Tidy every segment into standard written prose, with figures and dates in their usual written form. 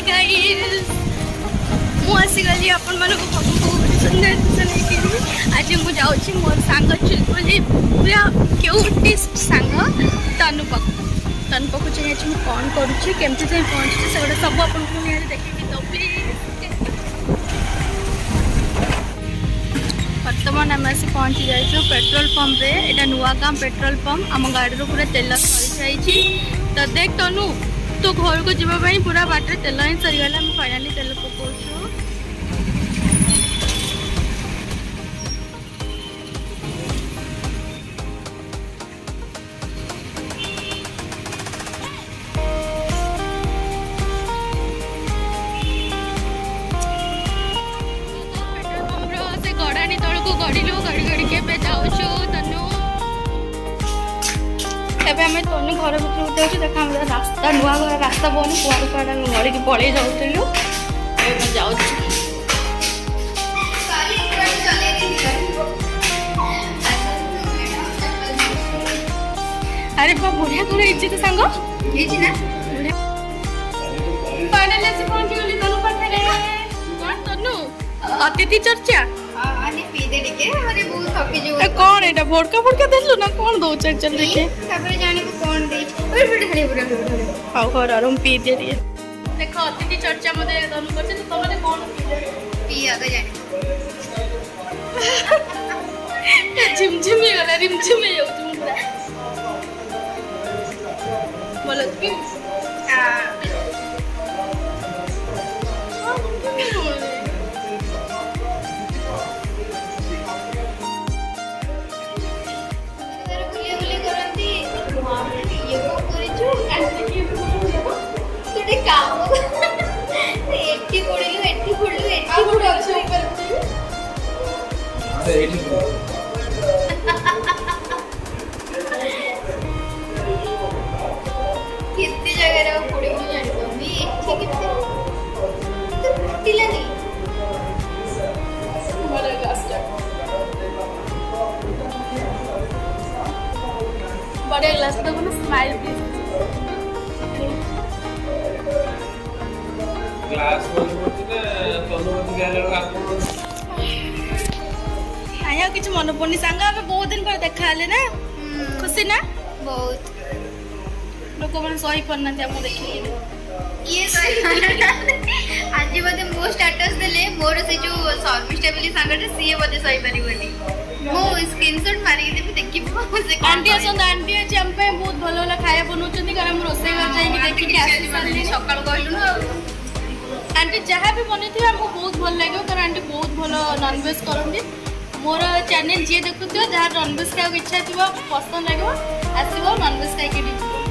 Guys मुझे आपण मानक सुंदर जिन आज मुझे जाऊँगी मोर सांग चुलबुली पूरा क्यूटेस्ट सांग तनु पाखु चाहिए मुझे कौन करुँची केमती जाए पहुँची से गोटे सब आपको निहारी देखी तो बर्तमान आम आसी पहुँची जाइए पेट्रोल पंप रे एटा नुआ गाँव पेट्रोल पंप आम गाड़ी पूरा तेल सरी जाइए तो देख तनु तो घर को जीवाई पूरा बाटर तेल ही सरीगला फाइनाली तेल पकाऊँ गड़ानी तौक गड़िलु गड़ी गड़ी के जाऊँ तनु एवं आम तनु घर भर जाऊँ देखा रास्ता नुआ घर रास्ता बन कुआड़ कुआड़ गड़ी की पलि जाऊँ जाऊँ अरे बा बढ़िया घर है तो सांग फाइनली आसी पहुंची गली तनु पाखरे कौन तनु अतिथि चर्चा कौन एटा भोड़का भोड़का देलु ना कौन दो चल चल देखे तापर जाने को कौन दे ओए फिर खाली पूरा हाउ घर आरम पी दे दिए देखो अतिथि चर्चा मते तनु करते तो तमने कौन पी आगे जाने झिमझिम ही गला रिमझिम ही जाऊ तुम पूरा बोलो पी कितनी जगह पड़ी बढ़िया ग्लास तो स्माइल प्लीज क्लास आया किछ मन पड़नी सांग हमें बहुत दिन पर देखा ना खुशी ना बहुत लोक मैंने सही पारना हम देखिए ये आज बोधे मो स्टेटस देले मोर से जो शर्मिष्ठा बोली सांगटे सी बोधे सही परिबनी मो स्क्रीनशॉट मारी देबे देखि से आंटी आसन आंटी आज हम पे बहुत भलो वाला खाया बनौचंदी कारण हम रोसे घर जाई कि देखि के आसी साली सकाळ कहलु ना आंटी जहाँ भी बनी थी हमको बहुत भल लगे कारण आंटी बहुत भलो नॉनवेज करंती मोर चैनल जी देखुथियो जहाँ नॉनवेज खाया इच्छा थी पसंद लगे आसो नॉनवेज खाई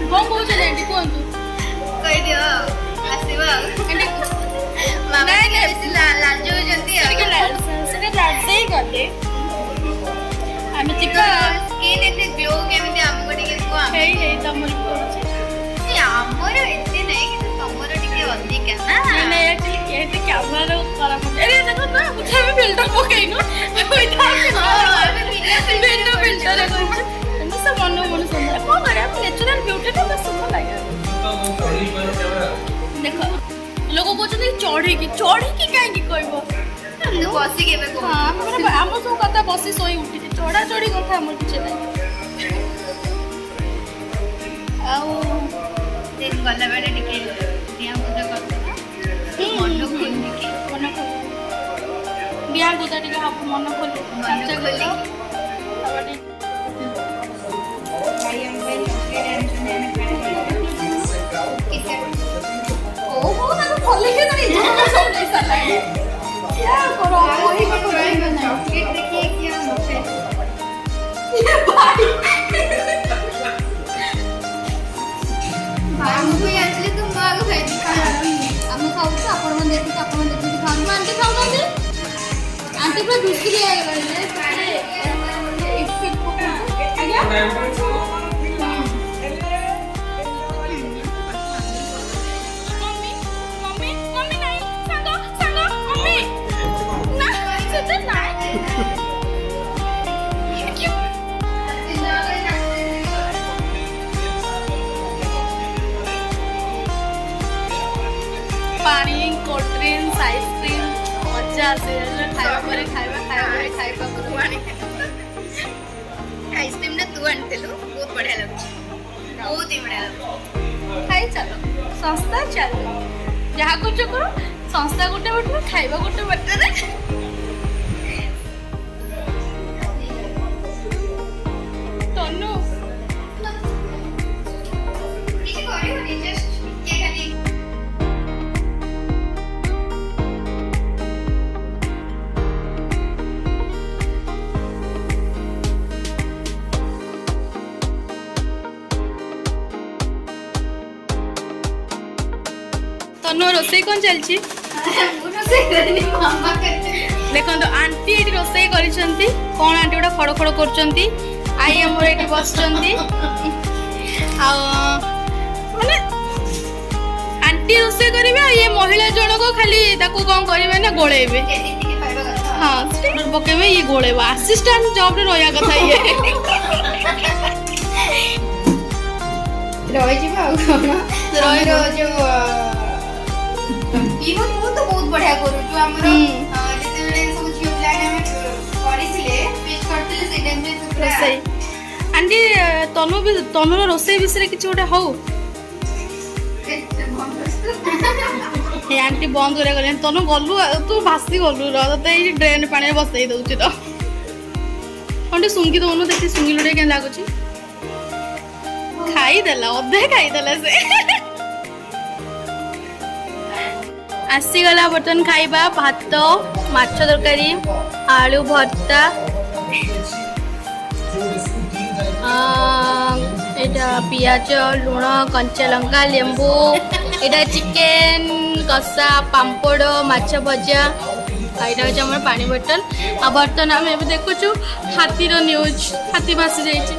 कौन कौन आंटी कहतु कह दियो आसीबा आंटी मामा बेसी लाज हो जंती से लाजे ही गले आम चिका स्किन एते ग्लो केमिति हमको टिके को हम हे हे तमर करूचे हमर एते नहीं कि तमर टिके अधिक ना नहीं एक्चुअली ये कैमरा खराब अरे देखो ना मुझे भी फिल्टर पकेइनो ओइता बिना फिल्टर करछ सब मन मन सुंदर को करे नेचुरल ब्यूटी तो बस सुंदर लगे देखो लोग कहते चढ़ी की कहीं कहब बसी केबे को हाँ आम सब कथा बसी शोई उठी चढ़ा चढ़ी कथा आम किसी ना दिन गला बेले टिके दिया पूजा करते मन खोल के मन खोल बिया गुदा टिके हम मन खोल मन खोली भाई हम ओहो ना तो खोले के नहीं सब नहीं साला क्या करो वही को रहेगा ना चॉकलेट देखिए क्या मोटे ये भाई भाई मुझे एक्चुअली तुम आगे खाई हम खाऊ तो अपन मन देखि खाऊ आंटी खाऊ ना आंटी पर दूसरी आ गई है इफेक्ट को आगे पानी कोल्ड ड्रिंक्स आइसक्रीम मजा आसे खाइबा परे खाइबा आइसक्रीम ना तू आनतेलु बहुत बढ़िया लाଗୁଛି बहुत ही बढ़िया लाଗୁଛି खाई चलो संस्था चलो जहाँ कुछ करो संस्था गोटे बटे खाइबा गोटे बटे तनु କିଛି କରିବନି ଜଷ୍ଟ ଟିକେ ଖାଲି तनु रोसई कौन चलची ମୁଁ ରୋଷେଇ କରିନି ମାମା କରିଛି देखो आंटी ये रोसई करिसंती कौन आंटी गोटा खड़ खड़ करचंती आई हमर एठी बसचंती आ माने आंटी रोसई करिवे ये महिला जनक खाली ताको कोन करिवे ना गोळेबे ଯେତିକି ଖାଇବା କଥା हां स्टिकर पकेबे ये गोळेबा असिस्टेंट जॉब रे रहया कथा ये ରହିଯିବ ଆଉ କଣ ରହିର ଯୋଉ ବିହନ ମୁଁ ତ ବହୁତ ବଢିଆ କରୁଛୁ ଆମର ଯେତେବେଳେ ସବୁ ଝିଅ ପିଲାମାନେ ଆମେ କରିଥିଲେ ଫିଷ୍ଟ କରିଥିଲେ ସେଇ ଟାଇମରେ रोसई आंटी तनुर रोसई विषय किछि गोटे हौ हे आंटी बंद करे गले तनु गलु तू भासी गलु र तते ई ड्रेन पानी बसई दउची तो अंटे सुंगी दोनु देखि सुंगी लुडे के लागुची खाई देला अधे खाई देला से आसी गला बर्तन खाइबा भात माछ तरकारी आलू भर्ता एटा पियाज लुण कंचा लंका लेंबू एटा चिकेन कषा पापड़ माछ भजा एटा होचे हमर पानी बोतल आ बर्तन हम एबे देखुछु हाथी रो न्यूज हाथी भासी जाइछि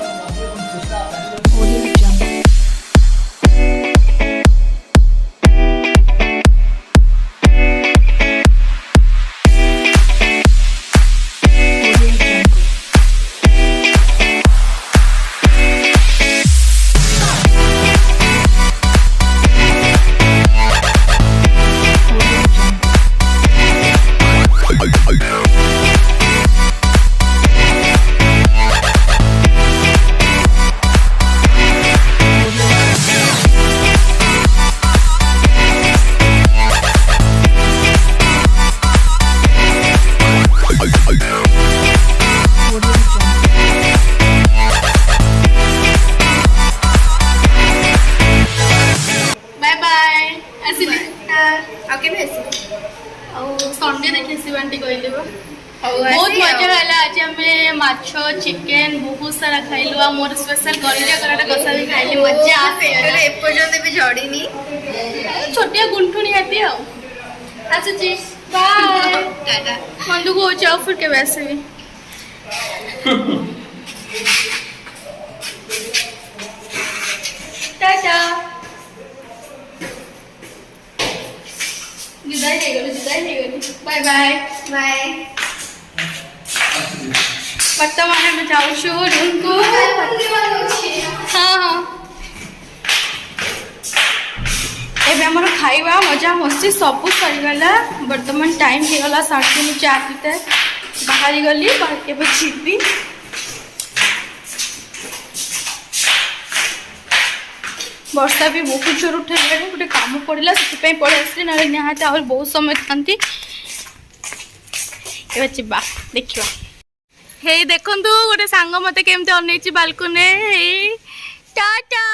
संडे देखी शिवांटी कहले बहुत मजा है आज हमें माछ चिकेन बहुत सारा खाइलु आ मोर स्पेशल कलिजा कराटा कसा भी खाइली मजा आसे एपर्यंत भी झड़ीनी छोटिया गुंठुनी हाथी आ आसुची बाय टाटा मंदु को जाओ फिर के वैसे भी टाटा जुदाई हो गई बाय बाय बाय वर्तमान में जाऊ रूम को हाँ हाँ एबे हमर खाइबा मजा मस्ती सब सरीगला वर्तमान टाइम हो गला 4:30 भितर बाहरी गली बाहर के जीवी वर्षा भी बहुत जोर उठे गोटे कम पड़ा से पड़े आसली ना निहाती आ बहुत समय था जा देखा हे देखु गोटे सांग मत केमती अनई बालकुनी टाटा।